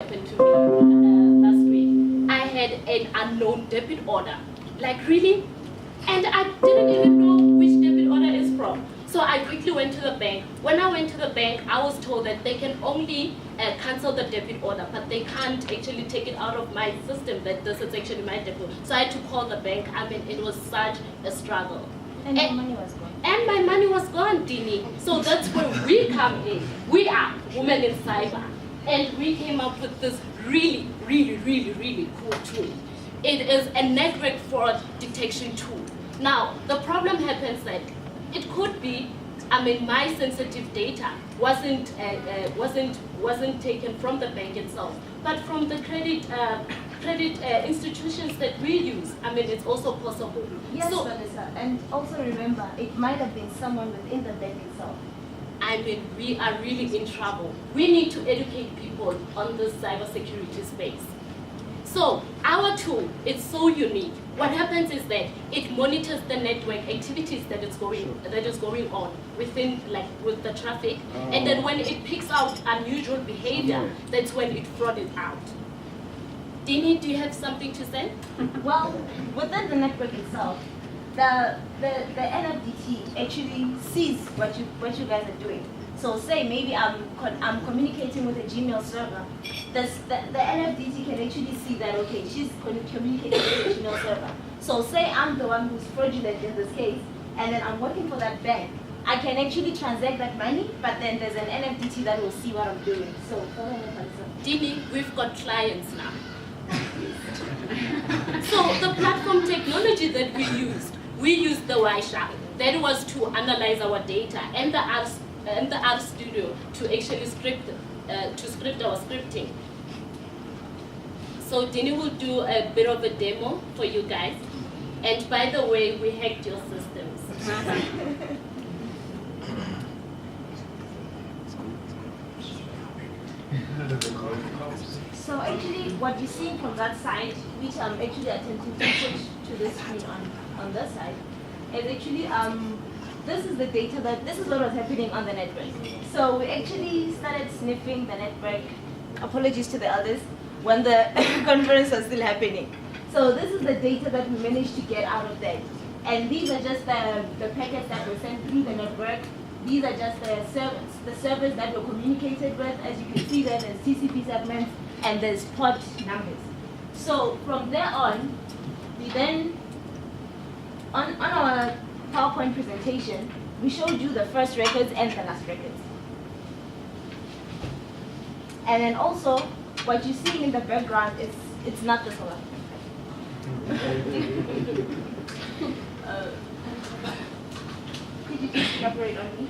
happened to me last week. I had an unknown debit order, like really, and I didn't even know which debit order is from. So I quickly went to the bank. When I went to the bank, I was told that they can only cancel the debit order, but they can't actually take it out of my system that this is actually my debit. So I had to call the bank. I mean, it was such a struggle. And your money was gone. And my money was gone, Dini. So that's where we come in. We are women in cyber. And we came up with this really, really, really, really cool tool. It is a network fraud detection tool. Now, the problem happens that it could be, I mean, my sensitive data wasn't taken from the bank itself, but from the credit institutions that we use. I mean, it's also possible. Yes, so, Vanessa. And also remember, it might have been someone within the bank itself. I mean, we are really in trouble. We need to educate people on this cybersecurity space. So our tool is so unique. What happens is that it monitors the network activities that is going on within, like, with the traffic, and then when it picks out unusual behavior, that's when it fraud it out. Dini, do you have something to say? Well, within the network itself, the NFDT actually sees what you guys are doing. So say maybe I'm communicating with a Gmail server. The NFDT can actually see that, okay, she's communicating with a Gmail server. So say I'm the one who's fraudulent in this case, and then I'm working for that bank. I can actually transact that money, but then there's an NFDT that will see what I'm doing. So, Dini, we've got clients now. So the platform technology that we used the Wireshark. That was to analyze our data and the R Studio to actually script our scripting. So Dini will do a bit of a demo for you guys. And by the way, we hacked your systems. So actually, what you're seeing from that side, which I'm actually attempting to push to the screen on this side, is actually this is the data this is what was happening on the network. So we actually started sniffing the network. Apologies to the others when the conference was still happening. So this is the data that we managed to get out of that, and these are just the packets that were sent through the network. These are just the servers that were communicated with. As you can see, there's TCP segments and there's port numbers. So from there on, we then, on our PowerPoint presentation, we showed you the first records and the last records. And then also, what you see in the background is, it's not the solar. Could you just elaborate on me?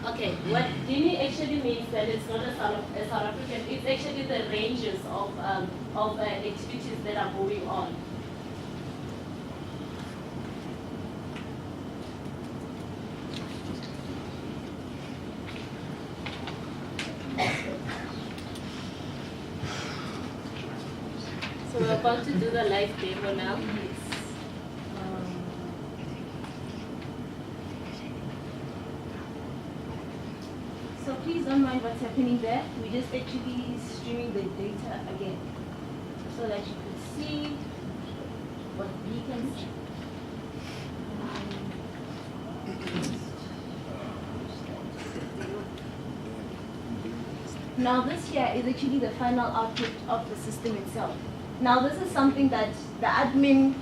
Okay, what Dini actually means that it's not a South African, it's actually the ranges of activities that are going on. So we're about to do the live demo now. So please don't mind what's happening there. We're just actually streaming the data again so that you can see what beacons. Now this here is actually the final output of the system itself. Now this is something that the admin,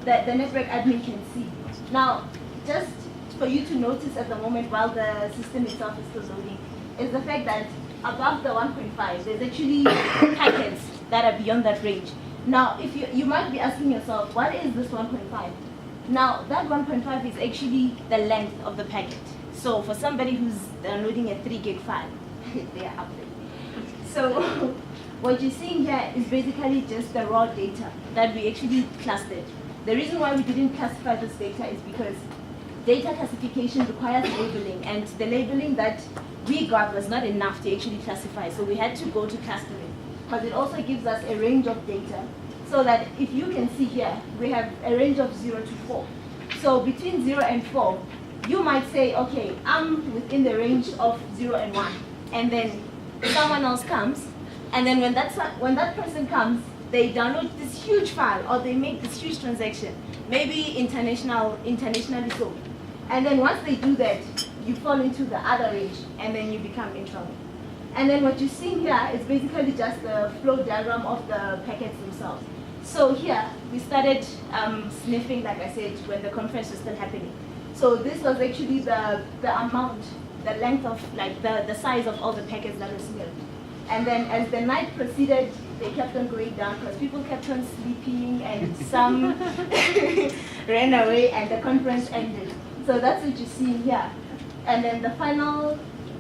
the network admin can see. Now, just for you to notice at the moment while the system itself is still loading, is the fact that above the 1.5, there's actually packets that are beyond that range. Now, if you might be asking yourself, what is this 1.5? Now, that 1.5 is actually the length of the packet. So for somebody who's downloading a 3 gig file, they are up there. So what you're seeing here is basically just the raw data that we actually clustered. The reason why we didn't classify this data is because data classification requires labeling, and the labeling that we got was not enough to actually classify. So we had to go to clustering, because it also gives us a range of data. So that if you can see here, we have a range of 0 to 4. So between 0 and 4, you might say, okay, I'm within the range of 0 and 1. And then someone else comes, and then when that person comes, they download this huge file or they make this huge transaction, maybe internationally so. And then once they do that, you fall into the other range, and then you become in trouble. And then what you're seeing here is basically just the flow diagram of the packets themselves. So here, we started sniffing, like I said, when the conference was still happening. So this was actually the amount, the length of, like the size of all the packets that were sniffed. And then as the night proceeded, they kept on going down because people kept on sleeping and some ran away and the conference ended. So that's what you're seeing here. And then the final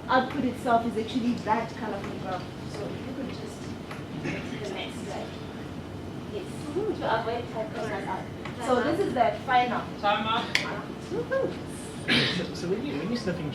output itself is actually that colorful graph. So if you could just go to the next slide. Yes, to avoid typos. So this is the final. Time up. So when you're sniffing